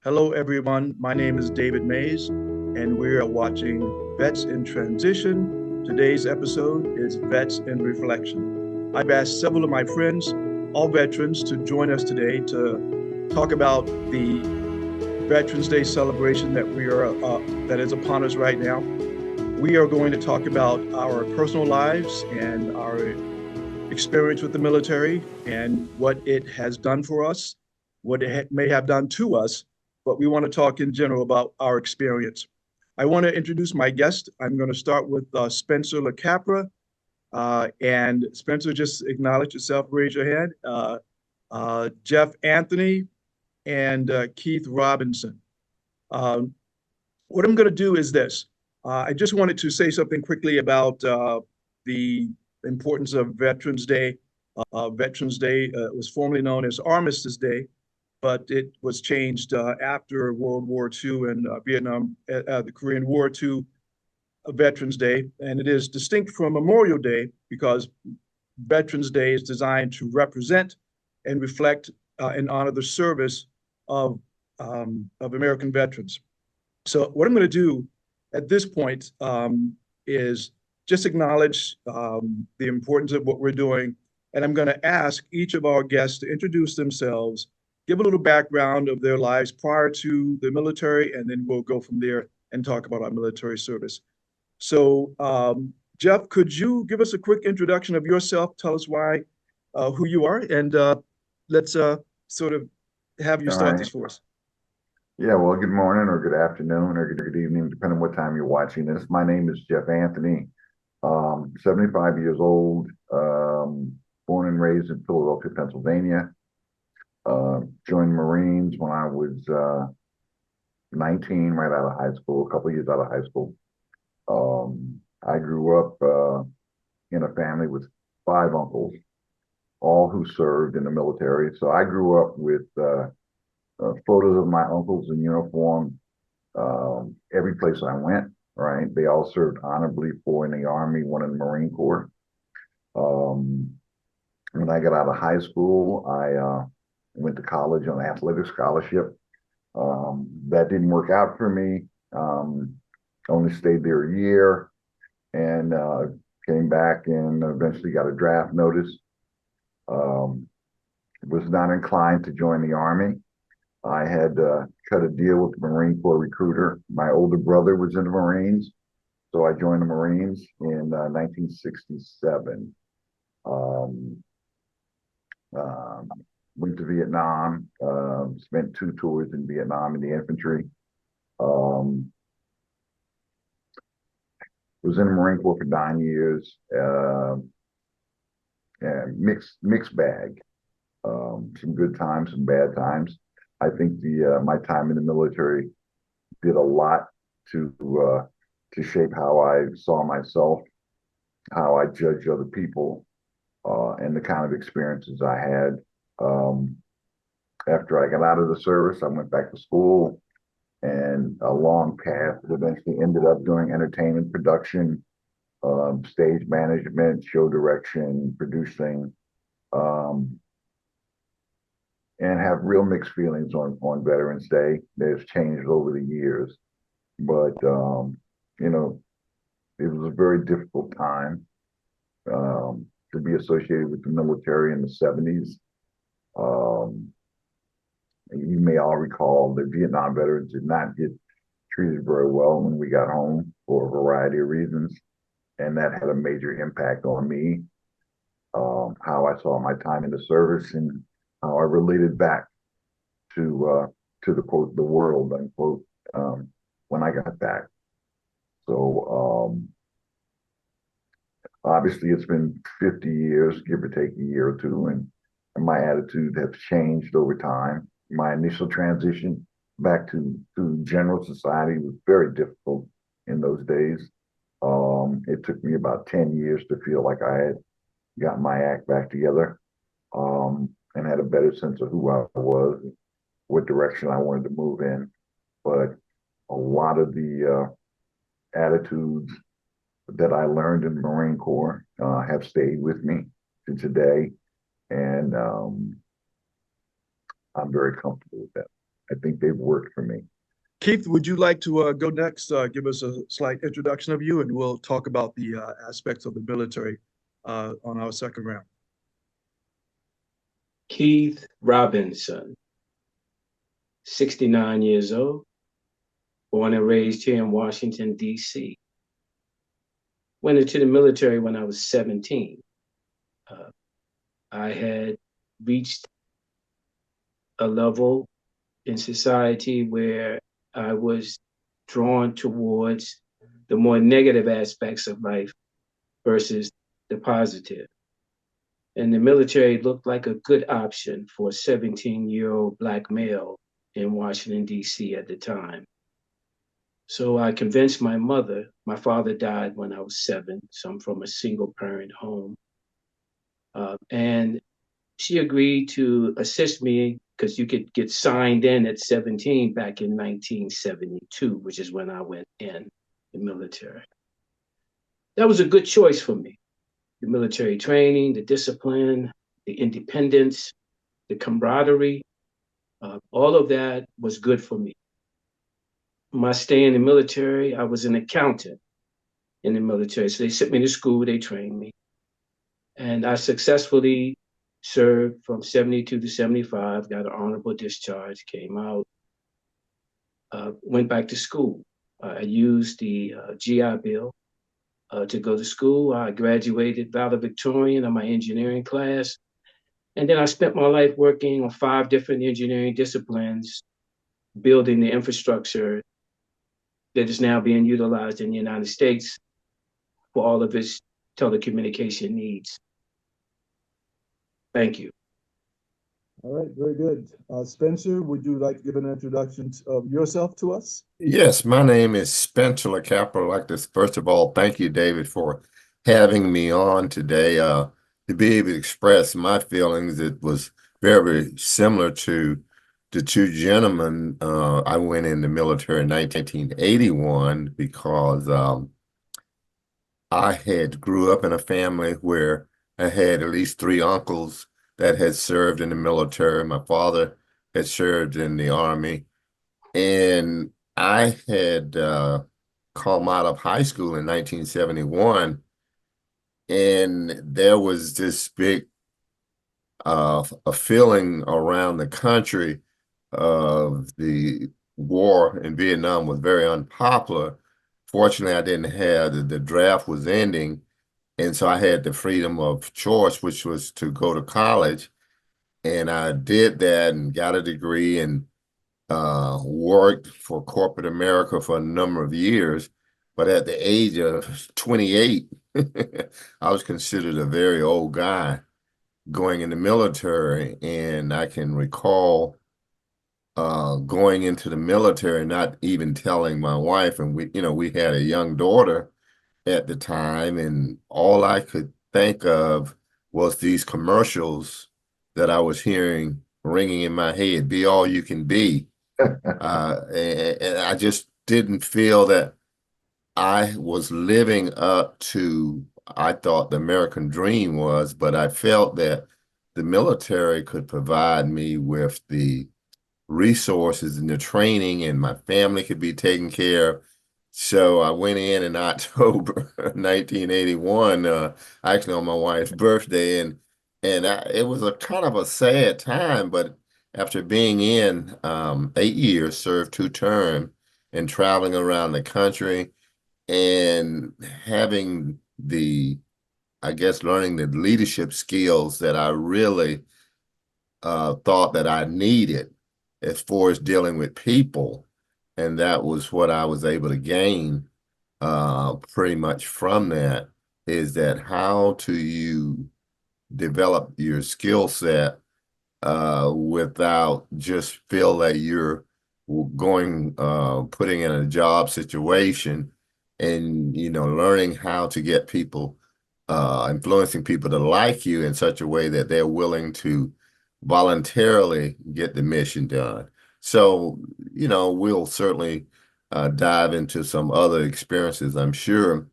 Hello, everyone. My name is David Mays, and we are watching Vets in Transition. Today's episode is Vets in Reflection. I've asked several of my friends, all veterans, to join us today to talk about the Veterans Day celebration that is upon us right now. We are going to talk about our personal lives and our experience with the military and what it has done for us, what it may have done to us, but we want to talk in general about our experience. I want to introduce my guest. I'm going to start with Spencer LaCapra. And Spencer, just acknowledge yourself, raise your hand. Jeff Anthony and Keith Robinson. Um, what I'm going to do is this. I just wanted to say something quickly about the importance of Veterans Day. Veterans Day was formerly known as Armistice Day, but it was changed after World War II and the Korean War to Veterans Day. And it is distinct from Memorial Day because Veterans Day is designed to represent and reflect and honor the service of American veterans. So what I'm going to do at this point is just acknowledge the importance of what we're doing. And I'm going to ask each of our guests to introduce themselves, give a little background of their lives prior to the military, and then we'll go from there and talk about our military service. So, Jeff, could you give us a quick introduction of yourself? Tell us who you are, and let's sort of have you All start right. this for us. Yeah, well, good morning or good afternoon or good evening, depending on what time you're watching this. My name is Jeff Anthony, 75 years old, born and raised in Philadelphia, Pennsylvania. Joined Marines when I was 19, right out of high school, a couple of years out of high school. I grew up in a family with five uncles, all who served in the military. So I grew up with photos of my uncles in uniform every place I went, right? They all served honorably, four in the Army, one in the Marine Corps. Um, when I got out of high school, I went to college on an athletic scholarship. That didn't work out for me. Only stayed there a year and came back and eventually got a draft notice. Um, was not inclined to join the Army. I had cut a deal with the Marine Corps recruiter. My older brother was in the Marines, so I joined the Marines in 1967. Um, um, Went to Vietnam, spent two tours in Vietnam in the infantry. Um, was in the Marine Corps for 9 years. And mixed bag. Some good times, some bad times. I think the my time in the military did a lot to to shape how I saw myself, how I judged other people, and the kind of experiences I had. Um, After I got out of the service, I went back to school, and a long path that eventually ended up doing entertainment production, stage management, show direction, producing, um, and have real mixed feelings on Veterans Day. They've changed over the years, but you know, it was a very difficult time to be associated with the military in the 70s. Um, you may all recall that Vietnam veterans did not get treated very well when we got home for a variety of reasons, and that had a major impact on me, how I saw my time in the service, and how I related back to the quote the world unquote when I got back. So obviously, it's been 50 years, give or take a year or two, and my attitude has changed over time. My initial transition back to general society was very difficult in those days. It took me about 10 years to feel like I had got my act back together and had a better sense of who I was, what direction I wanted to move in. But a lot of the attitudes that I learned in the Marine Corps have stayed with me to today, and I'm very comfortable with that. I think they've worked for me. Keith, would you like to go next? Give us a slight introduction of you, and we'll talk about the aspects of the military on our second round. Keith Robinson, 69 years old, born and raised here in Washington, D.C. Went into the military when I was 17. I had reached a level in society where I was drawn towards the more negative aspects of life versus the positive. And the military looked like a good option for a 17-year-old Black male in Washington, D.C. at the time. So I convinced my mother. My father died when I was 7, so I'm from a single parent home. And she agreed to assist me because you could get signed in at 17 back in 1972, which is when I went in the military. That was a good choice for me. The military training, the discipline, the independence, the camaraderie, all of that was good for me. My stay in the military, I was an accountant in the military. So they sent me to school, they trained me. And I successfully served from 72 to 75, got an honorable discharge, came out, went back to school. I used the GI Bill to go to school. I graduated valedictorian of my engineering class. And then I spent my life working on 5 different engineering disciplines, building the infrastructure that is now being utilized in the United States for all of its telecommunication needs. Thank you. All right, very good. Spencer, would you like to give an introduction of yourself to us? Yes, my name is Spencer LaCapra. I'd like to, first of all, thank you, David, for having me on today. To be able to express my feelings, it was very similar to the 2 gentlemen. I went in the military in 1981 because I had grew up in a family where I had at least 3 uncles that had served in the military. My father had served in the Army, and I had come out of high school in 1971, and there was this big a feeling around the country of the war in Vietnam was very unpopular. Fortunately, I didn't have the draft was ending, and so I had the freedom of choice, which was to go to college. And I did that and got a degree and worked for corporate America for a number of years. But at the age of 28, I was considered a very old guy going in the military. And I can recall going into the military, not even telling my wife. And we had a young daughter at the time, and all I could think of was these commercials that I was hearing ringing in my head, be all you can be. And I just didn't feel that I was living up to, I thought the American dream was, but I felt that the military could provide me with the resources and the training, and my family could be taken care of. So I went in October 1981, actually on my wife's birthday, and it was a kind of a sad time. But after being in 8 years, served 2 terms, and traveling around the country, and having I guess, learning the leadership skills that I really thought that I needed as far as dealing with people. And that was what I was able to gain pretty much from that, is that how do you develop your skill set without just feel that you're putting in a job situation, and, learning how to get people, influencing people to like you in such a way that they're willing to voluntarily get the mission done. So, we'll certainly dive into some other experiences, I'm sure.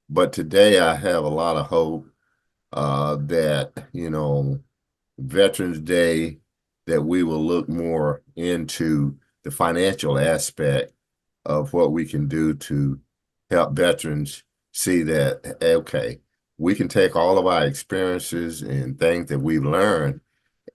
But today I have a lot of hope that, Veterans Day, that we will look more into the financial aspect of what we can do to help veterans see that, okay, we can take all of our experiences and things that we've learned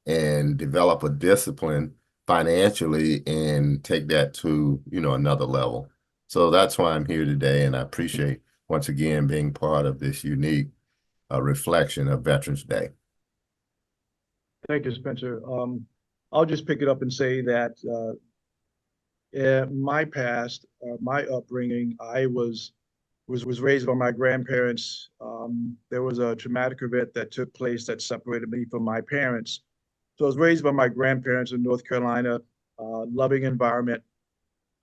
and develop a discipline financially and take that to, another level. So that's why I'm here today, and I appreciate once again being part of this unique reflection of Veterans Day. Thank you, Spencer. I'll just pick it up and say that in my past, my upbringing, I was raised by my grandparents. There was a traumatic event that took place that separated me from my parents. So I was raised by my grandparents in North Carolina, loving environment.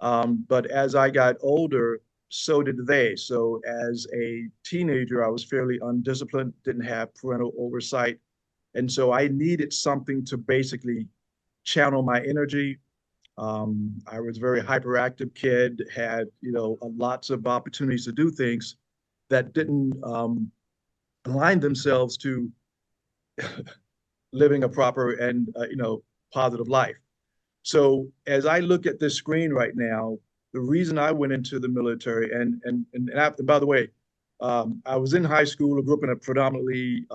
But as I got older, so did they. So as a teenager, I was fairly undisciplined, didn't have parental oversight. And so I needed something to basically channel my energy. I was a very hyperactive kid, had, lots of opportunities to do things that didn't align themselves to living a proper and, positive life. So as I look at this screen right now, the reason I went into the military, and after, by the way, I was in high school. I grew up in a predominantly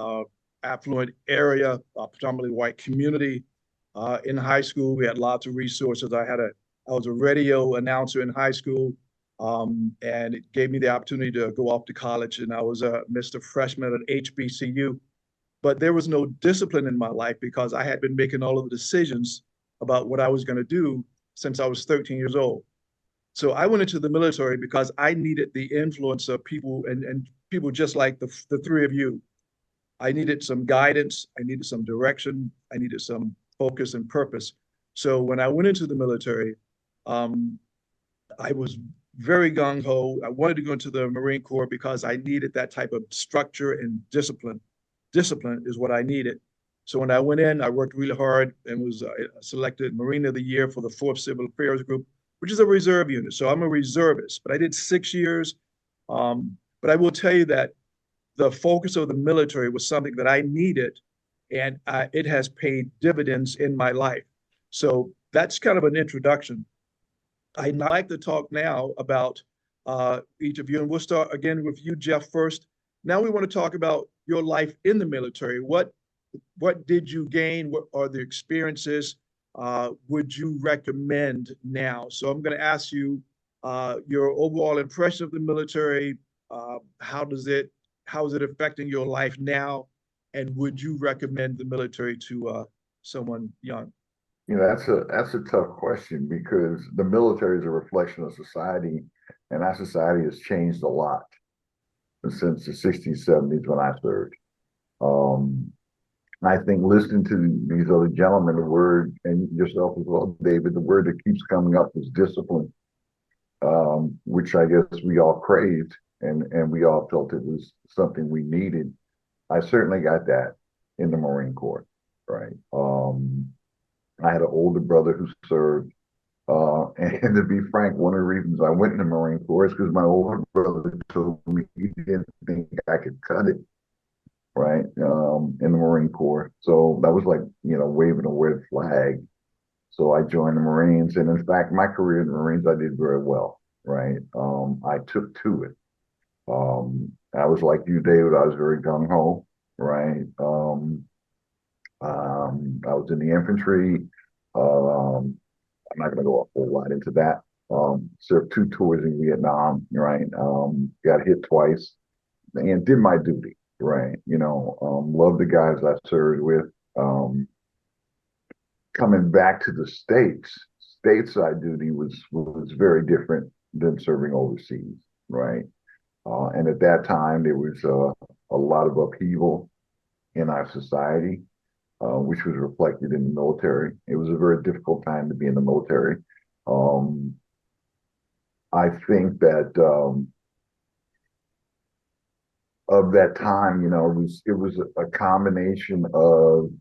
affluent area, predominantly white community. In high school, we had lots of resources. I was a radio announcer in high school, and it gave me the opportunity to go off to college. And I was a Mr. Freshman at HBCU, but there was no discipline in my life because I had been making all of the decisions about what I was going to do since I was 13 years old. So I went into the military because I needed the influence of people and people just like the three of you. I needed some guidance. I needed some direction. I needed some focus and purpose. So when I went into the military, I was very gung-ho. I wanted to go into the Marine Corps because I needed that type of structure and discipline. Discipline is what I needed. So when I went in, I worked really hard and was selected Marine of the Year for the 4th Civil Affairs Group, which is a reserve unit. So I'm a reservist, but I did 6 years. But I will tell you that the focus of the military was something that I needed, and it has paid dividends in my life. So that's kind of an introduction. I'd like to talk now about each of you, and we'll start again with you, Jeff, first. Now we want to talk about your life in the military. What did you gain? What are the experiences would you recommend now? So I'm going to ask you your overall impression of the military. How is it affecting your life now? And would you recommend the military to someone young? That's a tough question because the military is a reflection of society, and our society has changed a lot since the 60s, 70s when I served. I think listening to these other gentlemen, the word, and yourself as well, David, the word that keeps coming up is discipline, which I guess we all craved and we all felt it was something we needed. I certainly got that in the Marine Corps, right? I had an older brother who served, and to be frank, one of the reasons I went in the Marine Corps is because my older brother told me he didn't think I could cut it, right? In the Marine Corps. So that was like, waving a red flag. So I joined the Marines. And in fact, my career in the Marines, I did very well, right? I took to it. I was like you, David, I was very gung-ho, right? I was in the infantry. I'm not going to go a whole lot into that. Served 2 tours in Vietnam, right? Got hit twice and did my duty, right? Love the guys I served with. Coming back to the States, stateside duty was very different than serving overseas, right? And at that time, there was a lot of upheaval in our society, which was reflected in the military. It was a very difficult time to be in the military. I think that of that time, it was a combination of,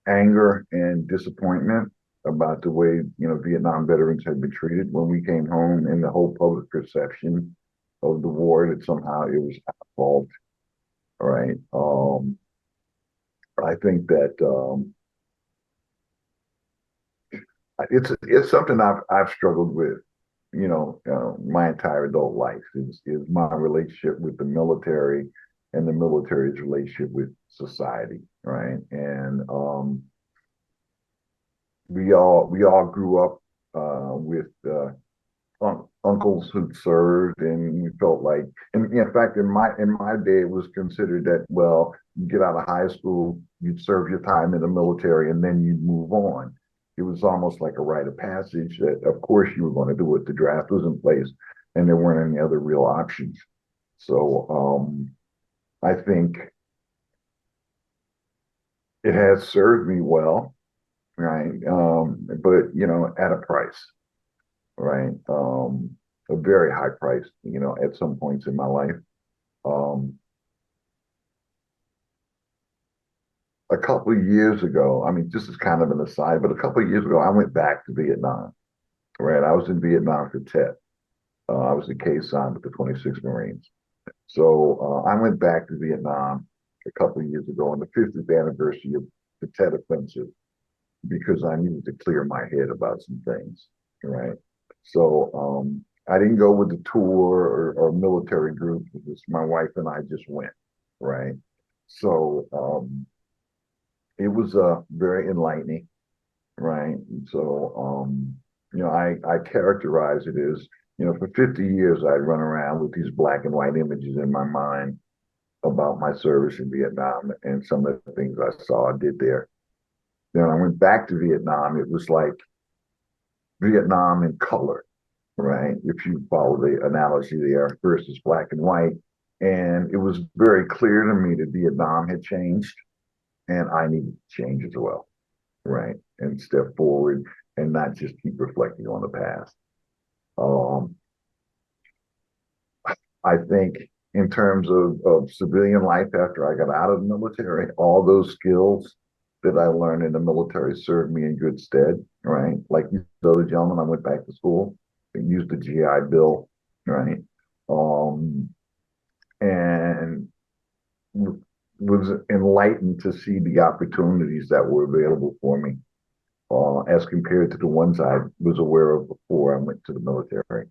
anger and disappointment about the way, Vietnam veterans had been treated when we came home, and the whole public perception of the war that somehow it was our fault, right? I think that it's something I've struggled with, my entire adult life is my relationship with the military and the military's relationship with society, right? And we all grew up with uncles who served, and we felt like, and in fact, in my day, it was considered that, well, you get out of high school, you'd serve your time in the military, and then you'd move on. It was almost like a rite of passage that, of course, you were going to do it. The draft was in place, and there weren't any other real options. So I think it has served me well, right? But at a price, right? A very high price, at some points in my life. A couple of years ago, I mean, this is kind of an aside, but a couple of years ago, I went back to Vietnam, right? I was in Vietnam for TET. I was a Khe-Sanh with the 26th Marines. So I went back to Vietnam a couple of years ago on the 50th anniversary of the Tet Offensive because I needed to clear my head about some things, right? So I didn't go with the tour or military group. It was my wife and I just went, right? So it was very enlightening, right? And so I characterize it as, for 50 years, I'd run around with these black and white images in my mind about my service in Vietnam and some of the things I saw and did there. Then I went back to Vietnam. It was like Vietnam in color, right? If you follow the analogy there versus black and white. And it was very clear to me that Vietnam had changed and I needed to change as well, right? And step forward and not just keep reflecting on the past. I think in terms of civilian life after I got out of the military, all those skills that I learned in the military served me in good stead, right? Like you other gentlemen, I went back to school and used the GI Bill, right? And was enlightened to see the opportunities that were available for me as compared to the ones I was aware of before I went to the military.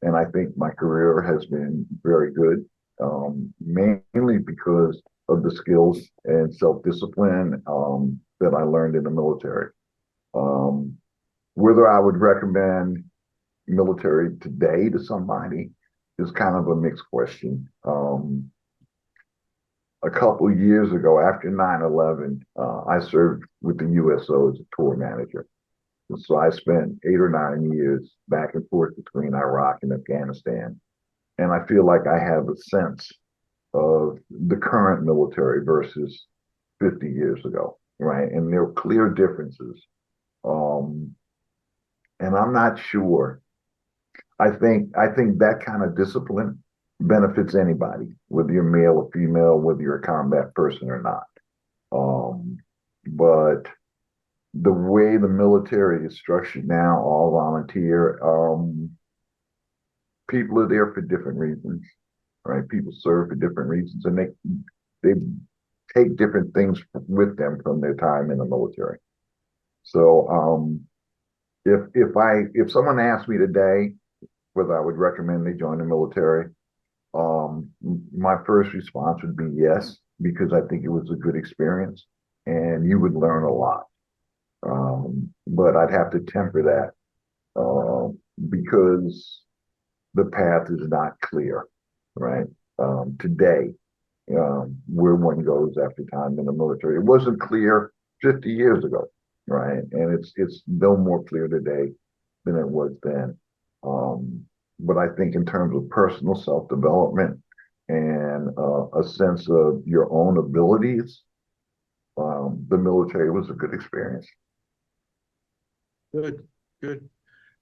And I think my career has been very good, mainly because of the skills and self-discipline that I learned in the military. Whether I would recommend military today to somebody is kind of a mixed question. A couple of years ago, after 9/11, I served with the USO as a tour manager. So I spent 8 or 9 years back and forth between Iraq and Afghanistan. And I feel like I have a sense of the current military versus 50 years ago, right? And there are clear differences. And I'm not sure. I think that kind of discipline benefits anybody, whether you're male or female, whether you're a combat person or not. But the way the military is structured now, all volunteer, people are there for different reasons, right? People serve for different reasons, and they take different things with them from their time in the military. So if someone asked me today whether I would recommend they join the military, my first response would be yes, because I think it was a good experience and you would learn a lot. But I'd have to temper that because the path is not clear, right? Today, where one goes after time in the military. It wasn't clear 50 years ago, right? And it's no more clear today than it was then. But I think in terms of personal self-development and a sense of your own abilities, the military was a good experience. Good, good.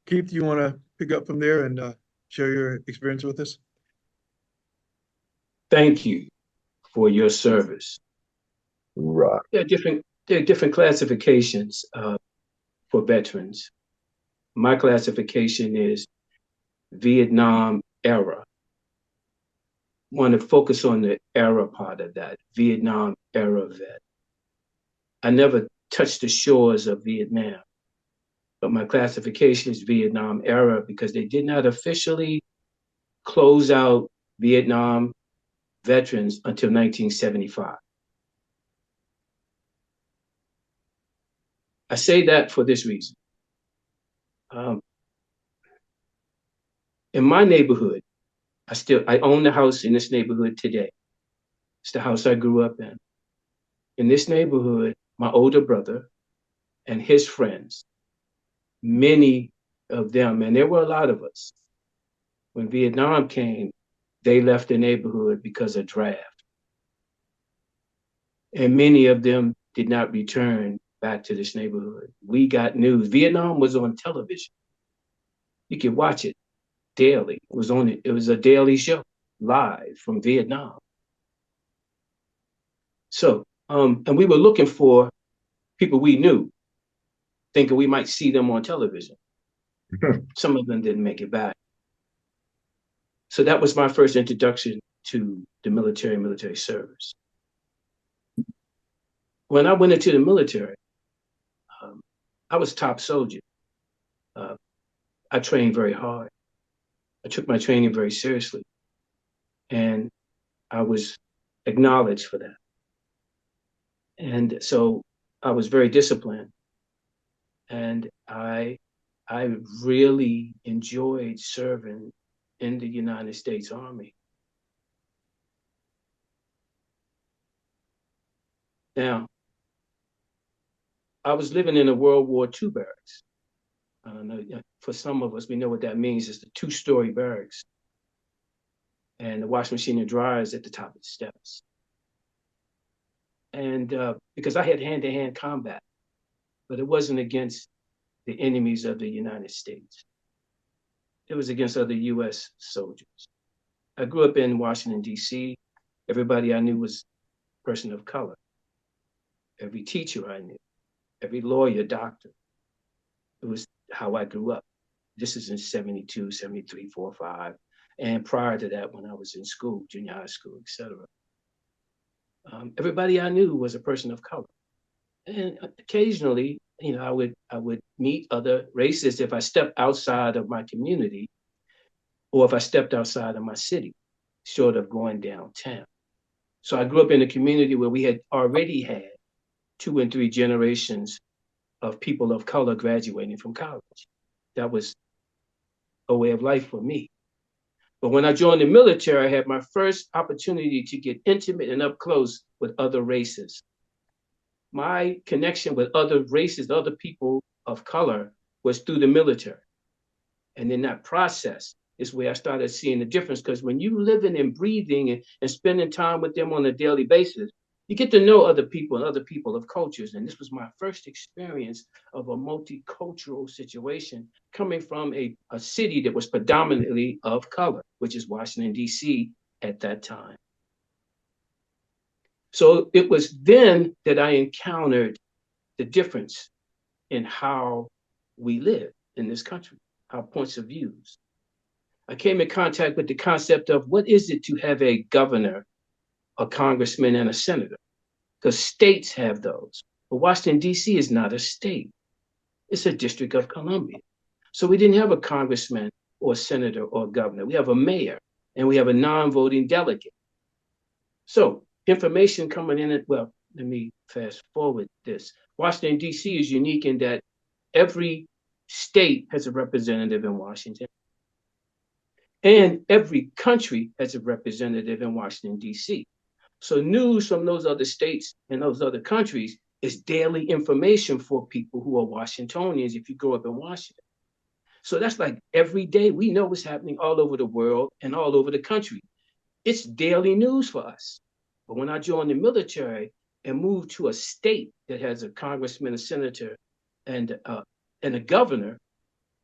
Keith, do you want to pick up from there and share your experience with us? Thank you for your service. Right. There are different classifications for veterans. My classification is Vietnam era. Want to focus on the era part of that, Vietnam era vet. I never touched the shores of Vietnam. but my classification is Vietnam era because they did not officially close out Vietnam veterans until 1975. I say that for this reason. In my neighborhood, I own the house in this neighborhood today. It's the house I grew up in. In this neighborhood, my older brother and his friends, many of them, and there were a lot of us, when Vietnam came, they left the neighborhood because of draft. And many of them did not return back to this neighborhood. We got news. Vietnam was on television. You could watch it daily. It was a daily show live from Vietnam. So, and we were looking for people we knew, thinking we might see them on television. Some of them didn't make it back. So that was my first introduction to the military service. When I went into the military, I was top soldier. I trained very hard. I took my training very seriously. And I was acknowledged for that. And so I was very disciplined. And I really enjoyed serving in the United States Army. Now, I was living in a World War II barracks. I don't know, for some of us, we know what that means. It's the 2-story barracks. And the washing machine and dryer is at the top of the steps. And because I had hand-to-hand combat, but it wasn't against the enemies of the United States. It was against other US soldiers. I grew up in Washington, D.C. Everybody I knew was a person of color. Every teacher I knew, every lawyer, doctor. It was how I grew up. This is in 72, 73, 4, 5. And prior to that, when I was in school, junior high school, etc. Everybody I knew was a person of color. And occasionally, you know, I would meet other races if I stepped outside of my community or if I stepped outside of my city, short of going downtown. So I grew up in a community where we had already had 2 and 3 generations of people of color graduating from college. That was a way of life for me. But when I joined the military, I had my first opportunity to get intimate and up close with other races. My connection with other races, other people of color, was through the military. And in that process is where I started seeing the difference, because when you living and breathing and spending time with them on a daily basis, you get to know other people and other people of cultures. And this was my first experience of a multicultural situation coming from a city that was predominantly of color, which is Washington, D.C. at that time. So it was then that I encountered the difference in how we live in this country, our points of views. I came in contact with the concept of what is it to have a governor, a congressman, and a senator? Because states have those. But Washington, D.C. is not a state. It's a District of Columbia. So we didn't have a congressman or a senator or a governor. We have a mayor and we have a non-voting delegate. So information coming in, well, let me fast forward this. Washington, D.C. is unique in that every state has a representative in Washington. And every country has a representative in Washington, D.C. So news from those other states and those other countries is daily information for people who are Washingtonians if you grow up in Washington. So that's like every day we know what's happening all over the world and all over the country. It's daily news for us. But when I joined the military and moved to a state that has a congressman, a senator, and a governor,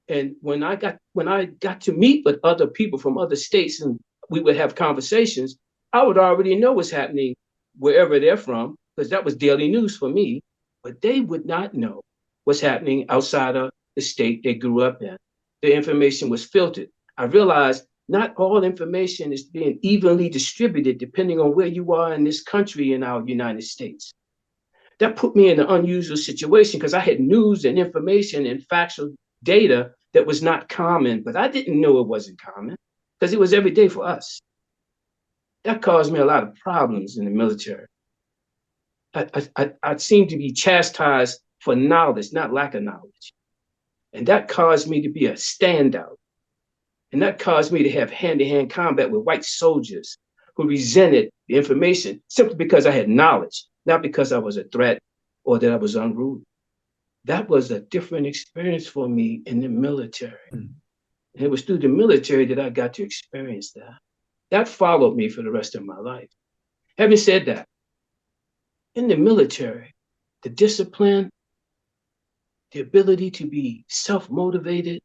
and when I got to meet with other people from other states and we would have conversations, I would already know what's happening wherever they're from, because that was daily news for me, but they would not know what's happening outside of the state they grew up in. The information was filtered. I realized not all information is being evenly distributed depending on where you are in this country in our United States. That put me in an unusual situation because I had news and information and factual data that was not common, but I didn't know it wasn't common because it was every day for us. That caused me a lot of problems in the military. I seemed to be chastised for knowledge, not lack of knowledge. And that caused me to be a standout. And that caused me to have hand-to-hand combat with white soldiers who resented the information simply because I had knowledge, not because I was a threat or that I was unruly. That was a different experience for me in the military. And it was through the military that I got to experience that. That followed me for the rest of my life. Having said that, in the military, the discipline, the ability to be self-motivated,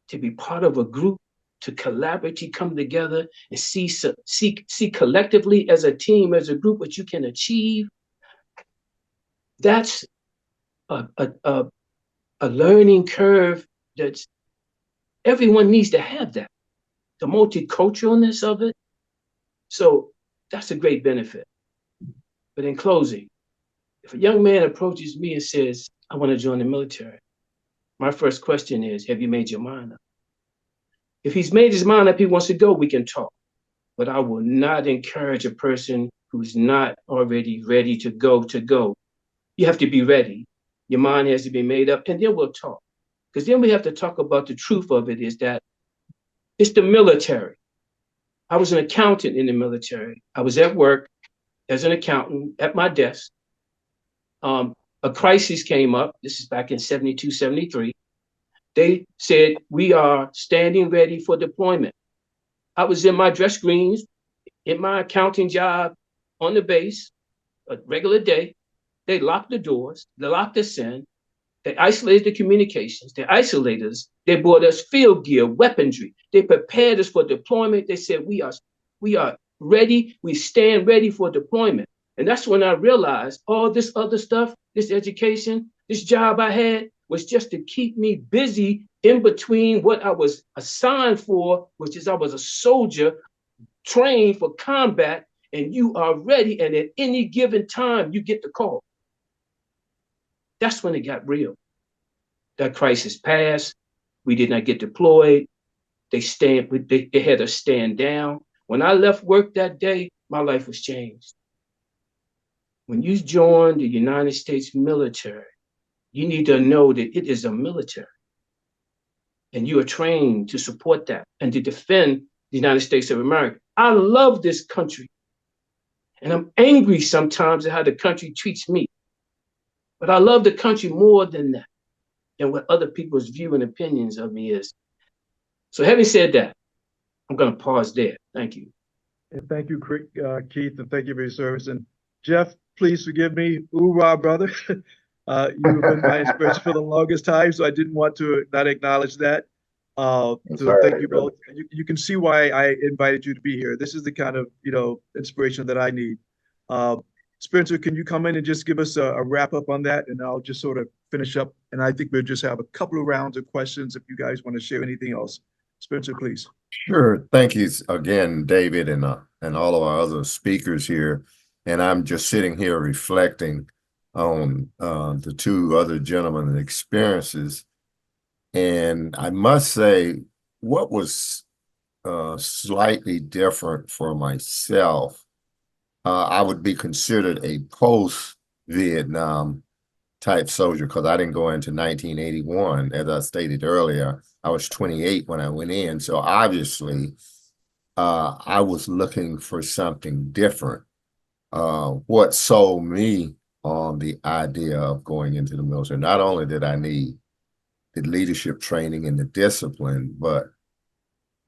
to be part of a group, to collaborate, to come together and see collectively as a team, as a group, what you can achieve. That's a learning curve that's everyone needs to have that. The multiculturalness of it. So that's a great benefit. But in closing, if a young man approaches me and says, I want to join the military, my first question is, have you made your mind up? If he's made his mind up, he wants to go, we can talk. But I will not encourage a person who's not already ready to go to go. You have to be ready. Your mind has to be made up, and then we'll talk. Because then we have to talk about the truth of it is that it's the military. I was an accountant in the military. I was at work as an accountant at my desk. A crisis came up. This is back in 72, 73. They said, we are standing ready for deployment. I was in my dress greens, in my accounting job on the base, a regular day. They locked the doors, they locked us in, they isolated the communications, they isolated us, they brought us field gear, weaponry, they prepared us for deployment. They said, we are ready, we stand ready for deployment. And that's when I realized all this other stuff, this education, this job I had was just to keep me busy in between what I was assigned for, which is I was a soldier trained for combat, and you are ready, and at any given time, you get the call. That's when it got real. That crisis passed. We did not get deployed. They had us stand down. When I left work that day, my life was changed. When you join the United States military, you need to know that it is a military. And you are trained to support that and to defend the United States of America. I love this country. And I'm angry sometimes at how the country treats me. But I love the country more than that, and what other people's view and opinions of me is. So having said that, I'm going to pause there. Thank you. And thank you, Keith, and thank you for your service. And Jeff, please forgive me. Hoorah, brother. You've been my inspiration for the longest time, so I didn't want to not acknowledge that. So thank you both. You can see why I invited you to be here. This is the kind of, inspiration that I need. Spencer, can you come in and just give us a wrap up on that? And I'll just sort of finish up. And I think we'll just have a couple of rounds of questions if you guys want to share anything else. Spencer, please. Sure. Thank you again, David, and all of our other speakers here. And I'm just sitting here reflecting on the two other gentlemen's experiences. And I must say, what was slightly different for myself, I would be considered a post-Vietnam type soldier because I didn't go into 1981. As I stated earlier, I was 28 when I went in. So obviously, I was looking for something different. What sold me on the idea of going into the military, not only did I need the leadership training and the discipline, but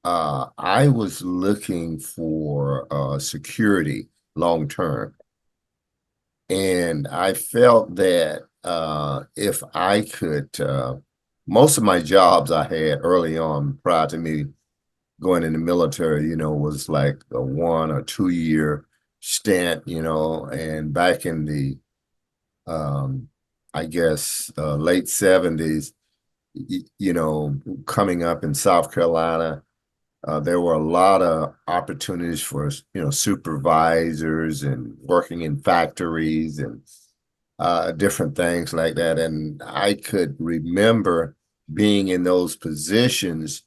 I was looking for security long term. And I felt that if I could, most of my jobs I had early on prior to me going in the military, was like a 1 or 2 year stint, and back in the, I guess, late 70s, coming up in South Carolina, there were a lot of opportunities for, supervisors and working in factories. And different things like that. And I could remember being in those positions,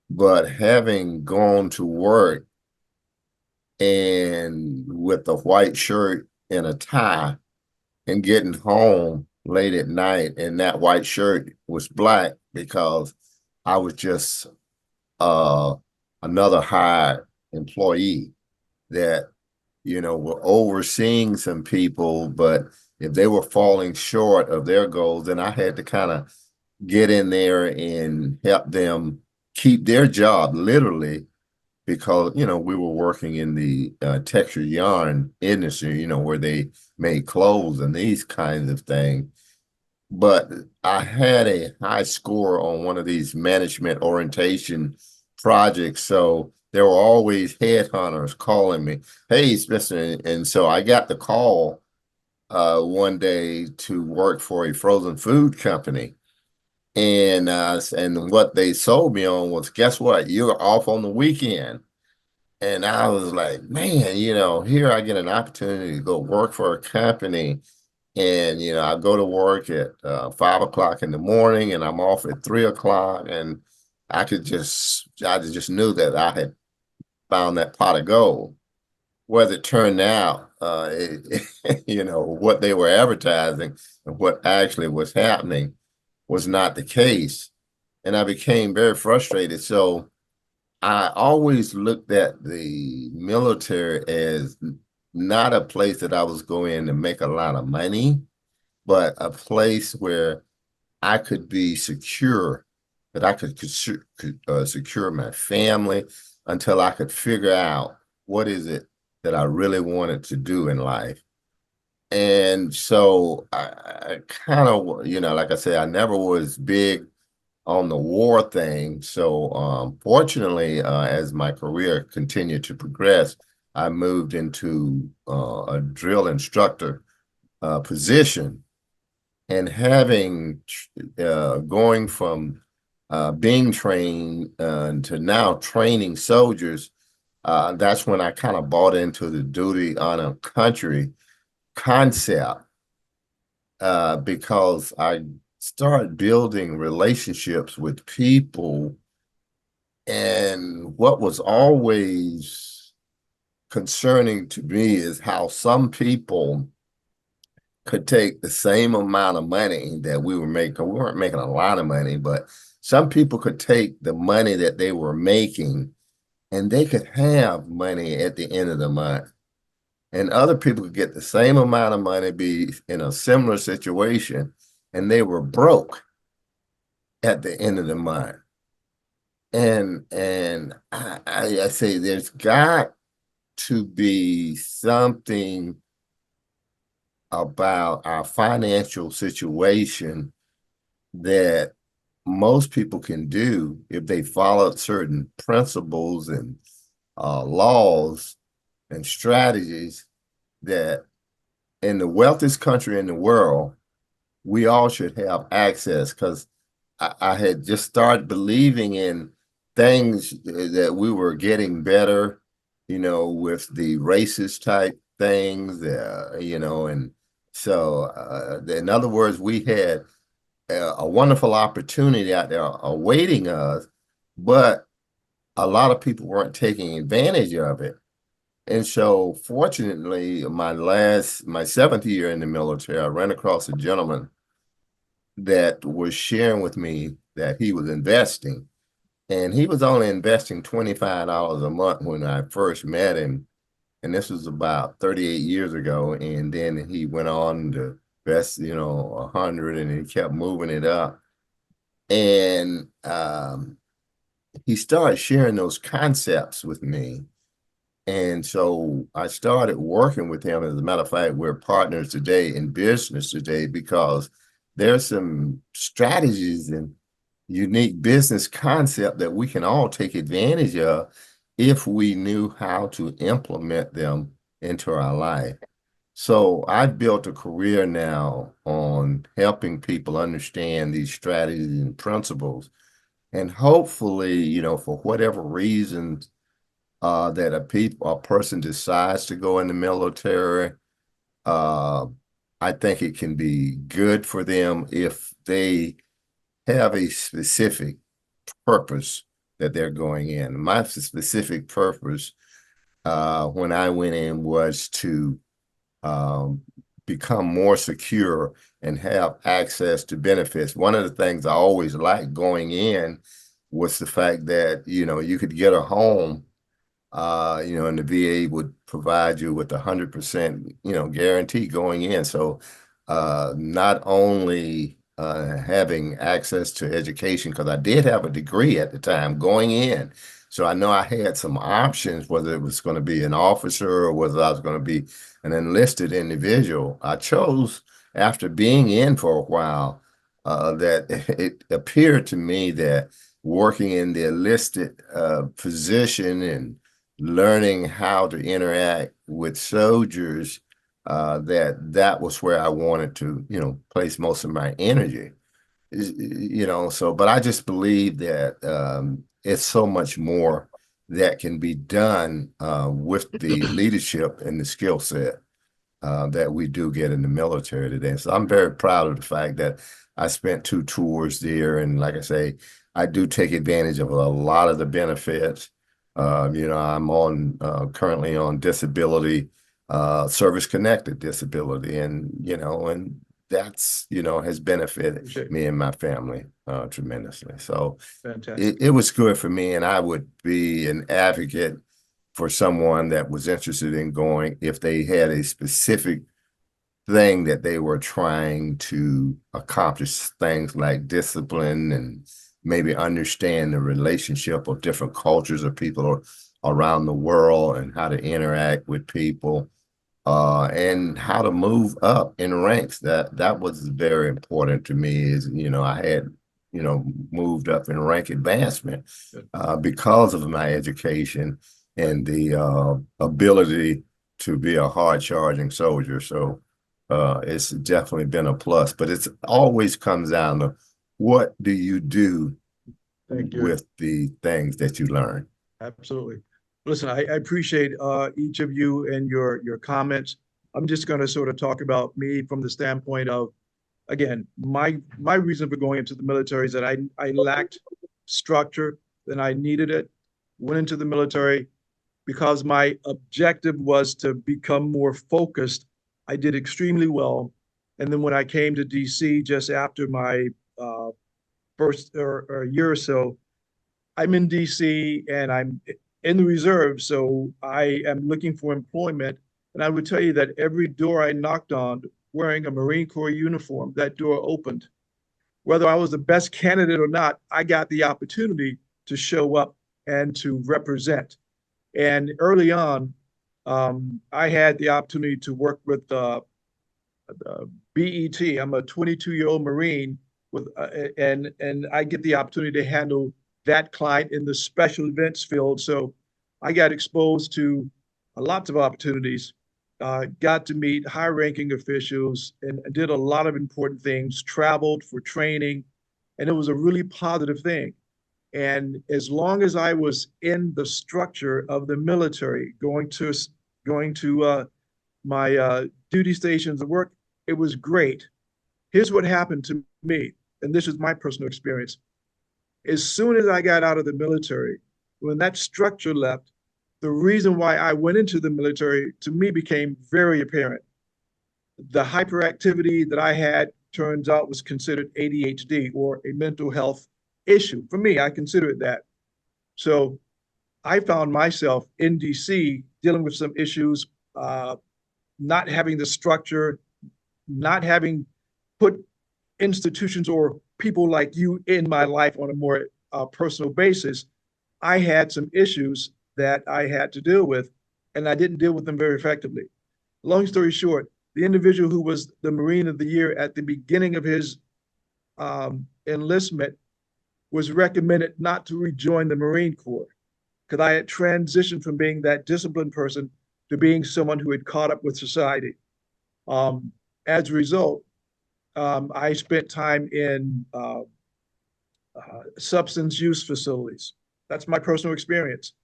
but having gone to work and with a white shirt and a tie and getting home late at night, and that white shirt was black because I was just uh, another hired employee that, were overseeing some people, but if they were falling short of their goals, then I had to kind of get in there and help them keep their job, literally, because we were working in the texture yarn industry, where they made clothes and these kinds of things. But I had a high score on one of these management orientation projects, so there were always headhunters calling me, "Hey, Spencer," and so I got the call one day to work for a frozen food company. And what they sold me on was, guess what? You're off on the weekend. And I was like, man, here I get an opportunity to go work for a company. And, I go to work at 5 o'clock in the morning and I'm off at 3 o'clock. And I just knew that I had found that pot of gold. Whether it turned out, what they were advertising and what actually was happening was not the case. And I became very frustrated. So I always looked at the military as not a place that I was going to make a lot of money, but a place where I could be secure, that I could secure my family until I could figure out what is it that I really wanted to do in life. And so I kind of, like I said, I never was big on the war thing. So fortunately, as my career continued to progress, I moved into a drill instructor position. And going from being trained to now training soldiers, that's when I kind of bought into the duty honor country concept, because I started building relationships with people. And what was always concerning to me is how some people could take the same amount of money that we were making. We weren't making a lot of money, but some people could take the money that they were making and they could have money at the end of the month. And other people could get the same amount of money, be in a similar situation, and they were broke at the end of the month. And I say there's got to be something about our financial situation that most people can do if they follow certain principles and laws and strategies, that in the wealthiest country in the world, we all should have access. Because I had just started believing in things that we were getting better, with the racist type things, and so in other words, we had a wonderful opportunity out there awaiting us, but a lot of people weren't taking advantage of it. And so fortunately, my seventh year in the military, I ran across a gentleman that was sharing with me that he was investing. And he was only investing $25 a month when I first met him. And this was about 38 years ago. And then he went on to invest, 100, and he kept moving it up. And he started sharing those concepts with me. And so I started working with him. As a matter of fact, we're partners today in business today, because there's some strategies and unique business concept that we can all take advantage of if we knew how to implement them into our life. So I've built a career now on helping people understand these strategies and principles. And hopefully, for whatever reason that a person decides to go in the military, I think it can be good for them if they have a specific purpose that they're going in. My specific purpose when I went in was to um, become more secure and have access to benefits. One of the things I always liked going in was the fact that, you could get a home, and the VA would provide you with 100%, guarantee going in. So not only having access to education, because I did have a degree at the time going in. So I know I had some options, whether it was going to be an officer or whether I was going to be an enlisted individual. I chose, after being in for a while, that it appeared to me that working in the enlisted position and learning how to interact with soldiers, that was where I wanted to, place most of my energy. So, but I just believe that it's so much more that can be done with the leadership and the skill set that we do get in the military today. So I'm very proud of the fact that I spent 2 tours there. And like I say, I do take advantage of a lot of the benefits. I'm currently on disability, service connected disability, and that's, has benefited me and my family tremendously. So Fantastic. it was good for me, and I would be an advocate for someone that was interested in going if they had a specific thing that they were trying to accomplish, things like discipline and maybe understand the relationship of different cultures of people around the world and how to interact with people and how to move up in ranks. That was very important to me. Is I had moved up in rank advancement because of my education and the ability to be a hard charging soldier. So it's definitely been a plus, but it's always comes down to what do you do with the things that you learn. Absolutely. Listen, I appreciate each of you and your comments. I'm just going to sort of talk about me from the standpoint of, again, my reason for going into the military is that I lacked structure, and I needed it. Went into the military because my objective was to become more focused. I did extremely well. And then when I came to DC just after my first or year or so, I'm in DC and I'm in the reserve. So I am looking for employment. And I would tell you that every door I knocked on wearing a Marine Corps uniform, that door opened. Whether I was the best candidate or not, I got the opportunity to show up and to represent. And early on, I had the opportunity to work with BET. I'm a 22-year-old Marine with, and I get the opportunity to handle that client in the special events field. So I got exposed to lots of opportunities, got to meet high-ranking officials, and did a lot of important things, traveled for training, and it was a really positive thing. And as long as I was in the structure of the military, going to my duty stations of work, it was great. Here's what happened to me, and this is my personal experience. As soon as I got out of the military, when that structure left, the reason why I went into the military to me became very apparent. The hyperactivity that I had turns out was considered ADHD, or a mental health issue. For me, I consider it that. So I found myself in DC dealing with some issues, not having the structure, not having put institutions or people like you in my life on a more personal basis. I had some issues that I had to deal with, and I didn't deal with them very effectively. Long story short, the individual who was the Marine of the Year at the beginning of his enlistment was recommended not to rejoin the Marine Corps because I had transitioned from being that disciplined person to being someone who had caught up with society. As a result, I spent time in substance use facilities. That's my personal experience.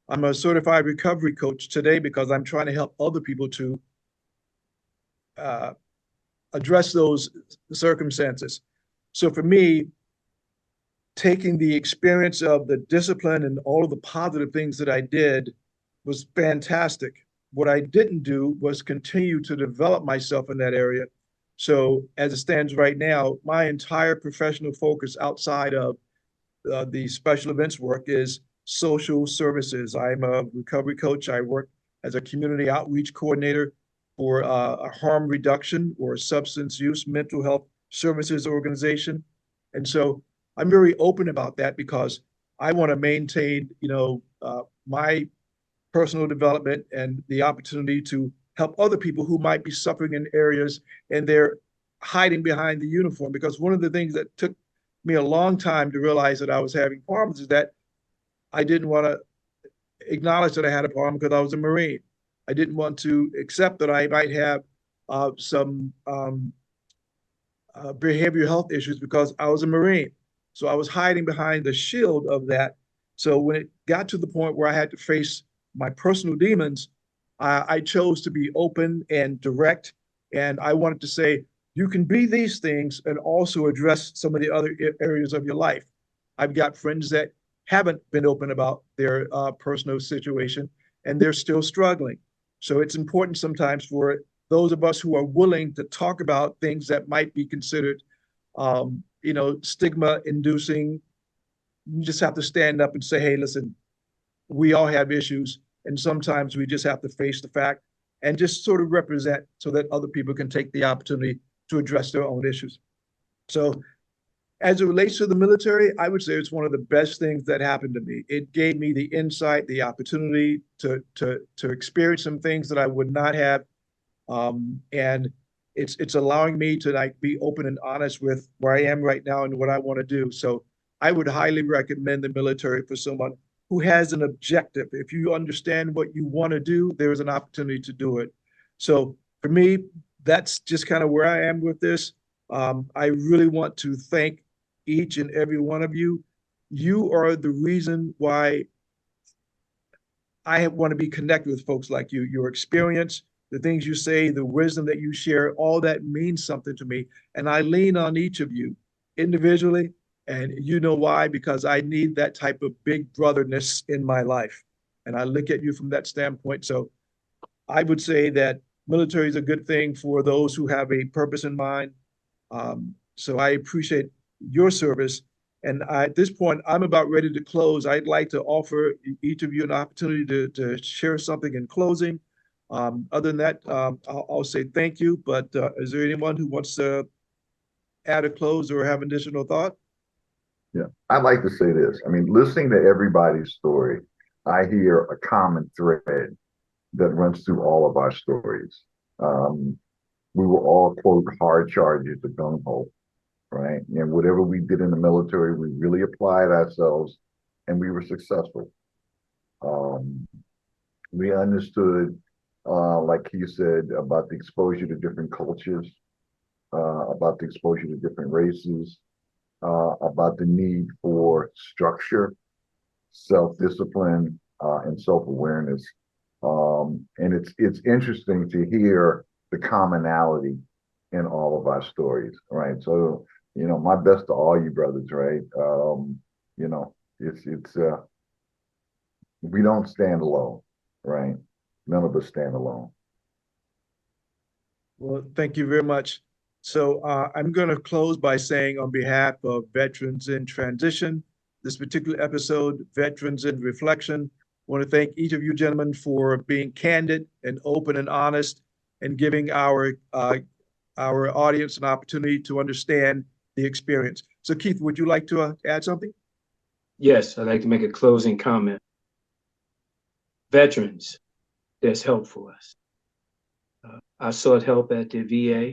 I'm a certified recovery coach today because I'm trying to help other people to address those circumstances. So for me, taking the experience of the discipline and all of the positive things that I did was fantastic. What I didn't do was continue to develop myself in that area. So as it stands right now, my entire professional focus outside of the special events work is social services. I'm a recovery coach. I work as a community outreach coordinator for a harm reduction or substance use mental health services organization. And so I'm very open about that because I want to maintain, my personal development and the opportunity to help other people who might be suffering in areas and they're hiding behind the uniform. Because one of the things that took me a long time to realize that I was having problems is that I didn't want to acknowledge that I had a problem because I was a Marine. I didn't want to accept that I might have some behavioral health issues because I was a Marine. So I was hiding behind the shield of that. So when it got to the point where I had to face my personal demons, I chose to be open and direct. And I wanted to say, you can be these things and also address some of the other areas of your life. I've got friends that haven't been open about their personal situation and they're still struggling. So it's important sometimes for those of us who are willing to talk about things that might be considered, stigma inducing. You just have to stand up and say, hey, listen, we all have issues. And sometimes we just have to face the fact and just sort of represent so that other people can take the opportunity to address their own issues. So as it relates to the military, I would say it's one of the best things that happened to me. It gave me the insight, the opportunity to experience some things that I would not have. And it's allowing me to like be open and honest with where I am right now and what I want to do. So I would highly recommend the military for someone who has an objective. If you understand what you want to do, there's an opportunity to do it. So for me, that's just kind of where I am with this. I really want to thank each and every one of you. You are the reason why I want to be connected with folks like you. Your experience, the things you say, the wisdom that you share, all that means something to me. And I lean on each of you individually. And you know why? Because I need that type of big brotherness in my life. And I look at you from that standpoint. So I would say that military is a good thing for those who have a purpose in mind. So I appreciate your service. And at this point, I'm about ready to close. I'd like to offer each of you an opportunity to share something in closing. Other than that, I'll say thank you. But is there anyone who wants to add a close or have additional thought? Yeah, I'd like to say this. I mean, listening to everybody's story, I hear a common thread that runs through all of our stories. We were all, quote, hard chargers to gung ho, right? And whatever we did in the military, we really applied ourselves and we were successful. We understood, like he said, about the exposure to different cultures, about the exposure to different races, about the need for structure, self-discipline, and self-awareness. And it's interesting to hear the commonality in all of our stories, right? So, my best to all you brothers, right? It's we don't stand alone, right? None of us stand alone. Well, thank you very much. So I'm going to close by saying on behalf of Veterans in Transition, this particular episode, Veterans in Reflection, I want to thank each of you gentlemen for being candid and open and honest and giving our audience an opportunity to understand the experience. So Keith, would you like to add something? Yes, I'd like to make a closing comment. Veterans, there's help for us. I sought help at the VA.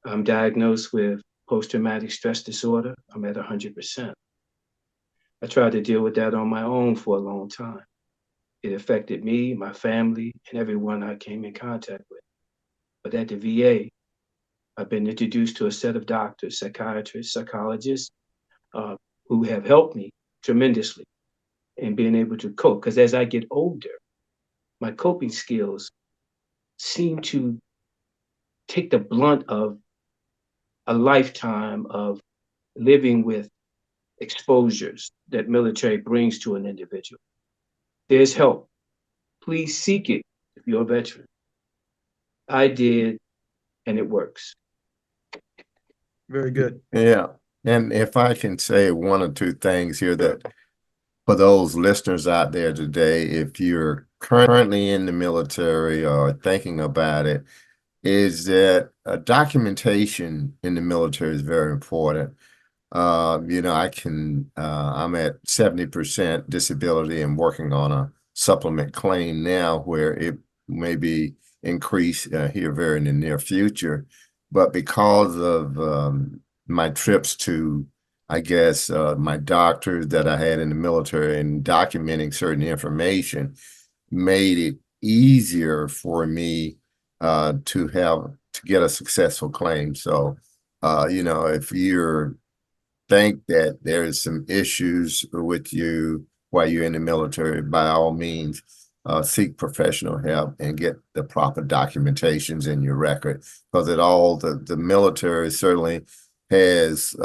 I'm diagnosed with post-traumatic stress disorder. I'm at 100%. I tried to deal with that on my own for a long time. It affected me, my family, and everyone I came in contact with. But at the VA, I've been introduced to a set of doctors, psychiatrists, psychologists, who have helped me tremendously in being able to cope. Because as I get older, my coping skills seem to take the blunt of a lifetime of living with exposures that military brings to an individual. There's help. Please seek it if you're a veteran. I did, and it works. Very good. Yeah. And if I can say one or two things here that for those listeners out there today, if you're currently in the military or thinking about it, is that documentation in the military is very important. I'm at 70% disability and working on a supplement claim now where it may be increased here very in the near future. But because of my trips to, I guess, my doctors that I had in the military and documenting certain information made it easier for me to get a successful claim. So, if you're think that there is some issues with you while you're in the military, by all means, seek professional help and get the proper documentations in your record, because the military certainly has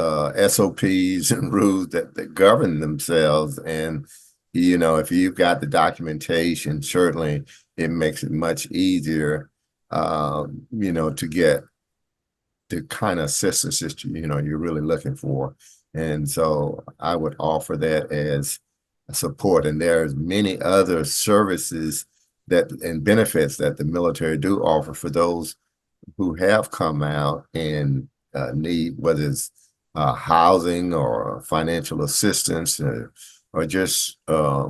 SOPs and rules that govern themselves. And, if you've got the documentation, certainly it makes it much easier, to get the kind of assistance that you're really looking for. And so I would offer that as a support. And there's many other services and benefits that the military do offer for those who have come out and need, whether it's housing or financial assistance or just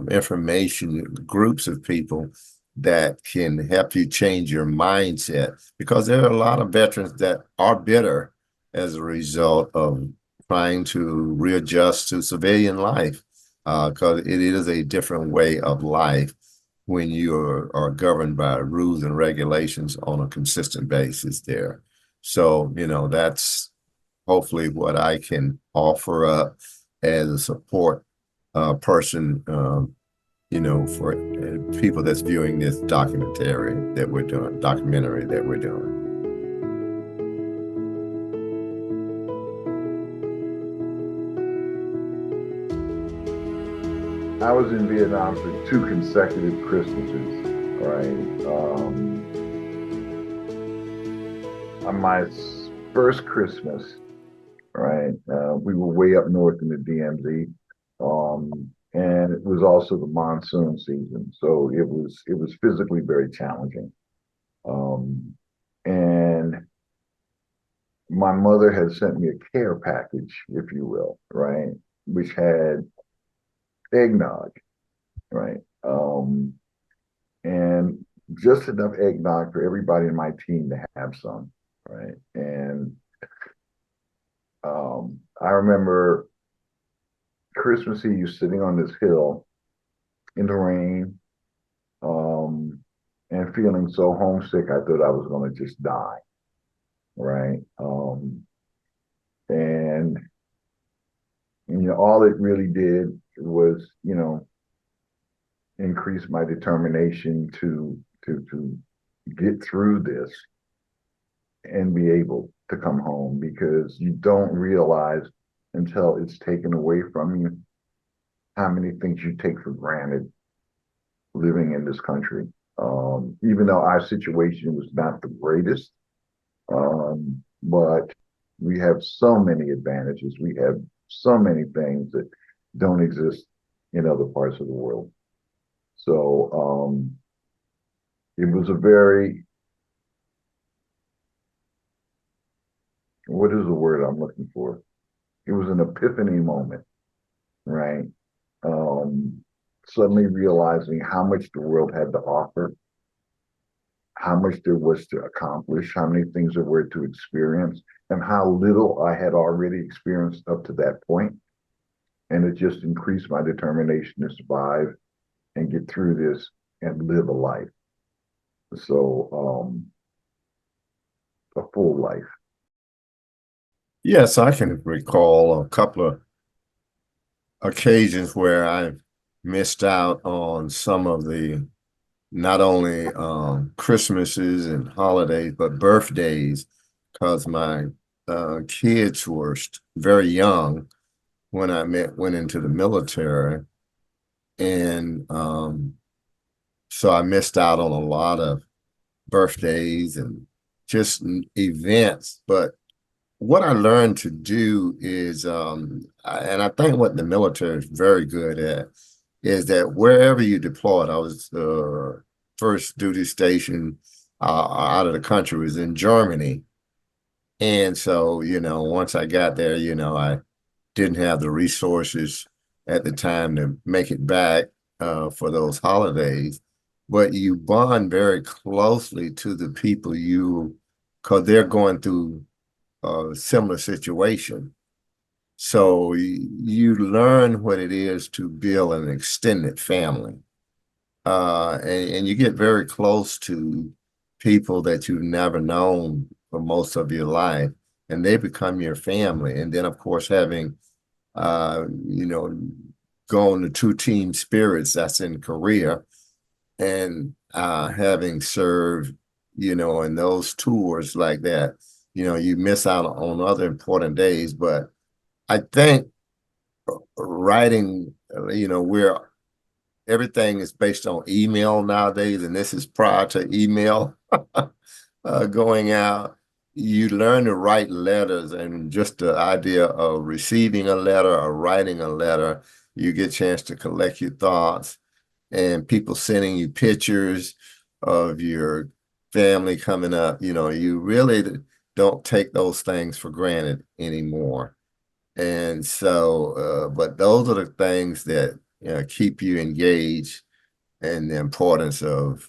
information, groups of people that can help you change your mindset, because there are a lot of veterans that are bitter as a result of trying to readjust to civilian life, because it is a different way of life when you are governed by rules and regulations on a consistent basis there. So, that's hopefully what I can offer up as a support person, for people that's viewing this documentary that we're doing. I was in Vietnam for 2 consecutive Christmases, right? On my first Christmas, right, we were way up north in the DMZ, and it was also the monsoon season, so it was physically very challenging. And my mother had sent me a care package, if you will, right, which had eggnog, right, and just enough eggnog for everybody in my team to have some, right. And I remember Christmas Eve sitting on this hill in the rain, and feeling so homesick I thought I was going to just die, right. And all it really did was increase my determination to get through this and be able to come home, because you don't realize until it's taken away from you how many things you take for granted living in this country. Even though our situation was not the greatest, but we have so many advantages. We have so many things that don't exist in other parts of the world. So it was a very, what is the word I'm looking for? It was an epiphany moment, right? Suddenly realizing how much the world had to offer, how much there was to accomplish, how many things there were to experience, and how little I had already experienced up to that point. And it just increased my determination to survive and get through this and live a life. So, a full life. Yes, I can recall a couple of occasions where I missed out on some of the not only Christmases and holidays, but birthdays, because my kids were very young when I went into the military, and so I missed out on a lot of birthdays and just events. But what I learned to do is, and I think what the military is very good at, is that wherever you deployed, I was first duty station out of the country was in Germany. And so, once I got there, I didn't have the resources at the time to make it back for those holidays. But you bond very closely to the people because they're going through a similar situation. So you learn what it is to build an extended family. And you get very close to people that you've never known for most of your life, and they become your family. And then, of course, having, going to two team spirits, that's in Korea, and having served, in those tours like that, you miss out on other important days. But I think writing, everything is based on email nowadays, and this is prior to email going out. You learn to write letters, and just the idea of receiving a letter or writing a letter, you get a chance to collect your thoughts, and people sending you pictures of your family coming up. You really don't take those things for granted anymore. And so, but those are the things that keep you engaged, and the importance of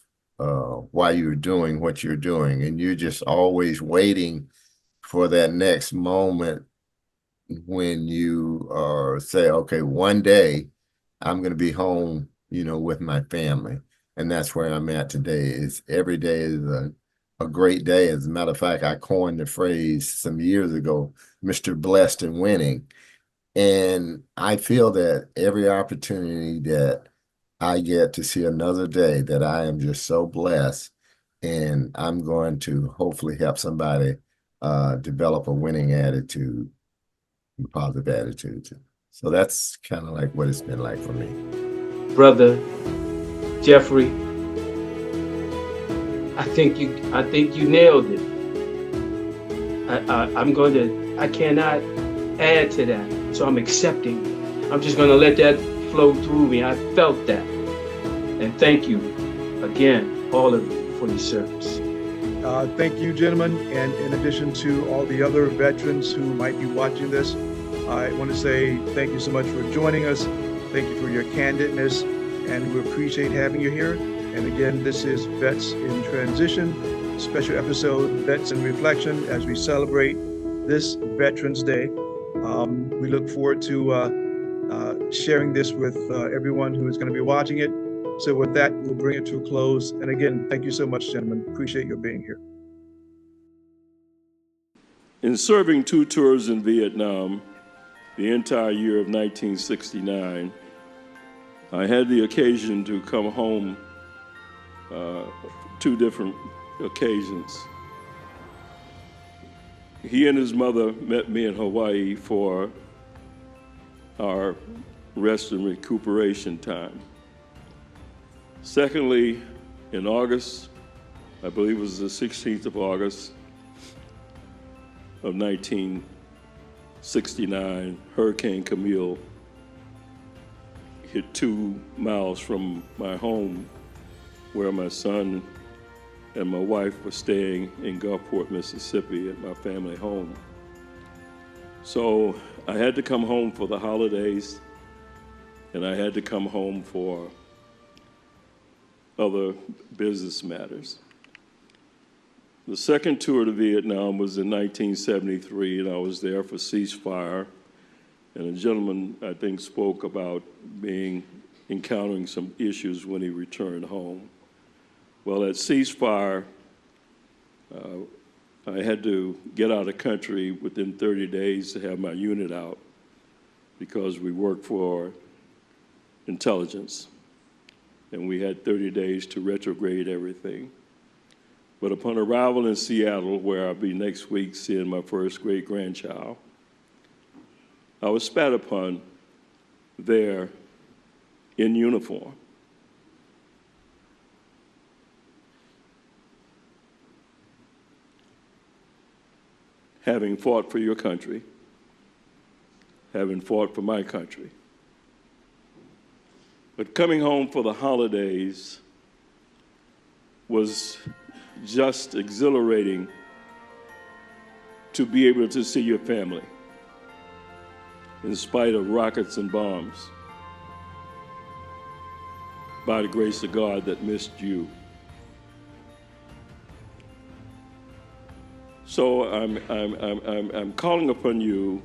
why you're doing what you're doing. And you're just always waiting for that next moment when you say, okay, one day I'm going to be home, with my family. And that's where I'm at today. Is every day is a great day. As a matter of fact, I coined the phrase some years ago, Mr. Blessed and Winning. And I feel that every opportunity that I get to see another day, that I am just so blessed, and I'm going to hopefully help somebody develop a winning attitude, a positive attitude. So that's kind of like what it's been like for me. Brother Jeffrey, I think you nailed it. I cannot add to that. So I'm accepting. I'm just going to let that flow through me. I felt that. And thank you again, all of you, for your service. Thank you, gentlemen. And in addition to all the other veterans who might be watching this, I want to say thank you so much for joining us. Thank you for your candidness, and we appreciate having you here. And again, this is Vets in Transition, special episode, Vets in Reflection, as we celebrate this Veterans Day. We look forward to sharing this with everyone who is going to be watching it. So with that, we'll bring it to a close. And again, thank you so much, gentlemen. Appreciate your being here. In serving 2 tours in Vietnam, the entire year of 1969, I had the occasion to come home 2 different occasions. He and his mother met me in Hawaii for our rest and recuperation time. Secondly, in August, I believe it was the 16th of August of 1969, Hurricane Camille hit 2 miles from my home, where my son and my wife were staying in Gulfport, Mississippi, at my family home. So I had to come home for the holidays, and I had to come home for other business matters. The second tour to Vietnam was in 1973, and I was there for ceasefire. And a gentleman, I think, spoke about encountering some issues when he returned home. Well, at ceasefire, I had to get out of the country within 30 days to have my unit out, because we work for intelligence. and we had 30 days to retrograde everything. But upon arrival in Seattle, where I'll be next week seeing my first great-grandchild, I was spat upon there in uniform. Having fought for your country, having fought for my country. But coming home for the holidays was just exhilarating to be able to see your family in spite of rockets and bombs, by the grace of God that missed you. So I'm calling upon you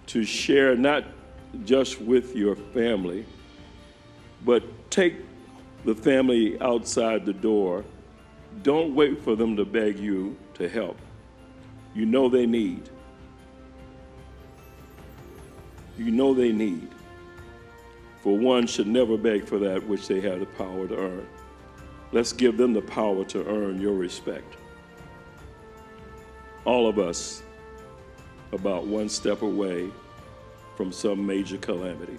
to share not just with your family, but take the family outside the door. Don't wait for them to beg you to help. You know they need. You know they need. For one should never beg for that which they have the power to earn. Let's give them the power to earn your respect. All of us about one step away from some major calamity.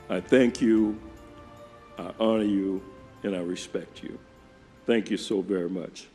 I thank you, I honor you, and I respect you. Thank you so very much.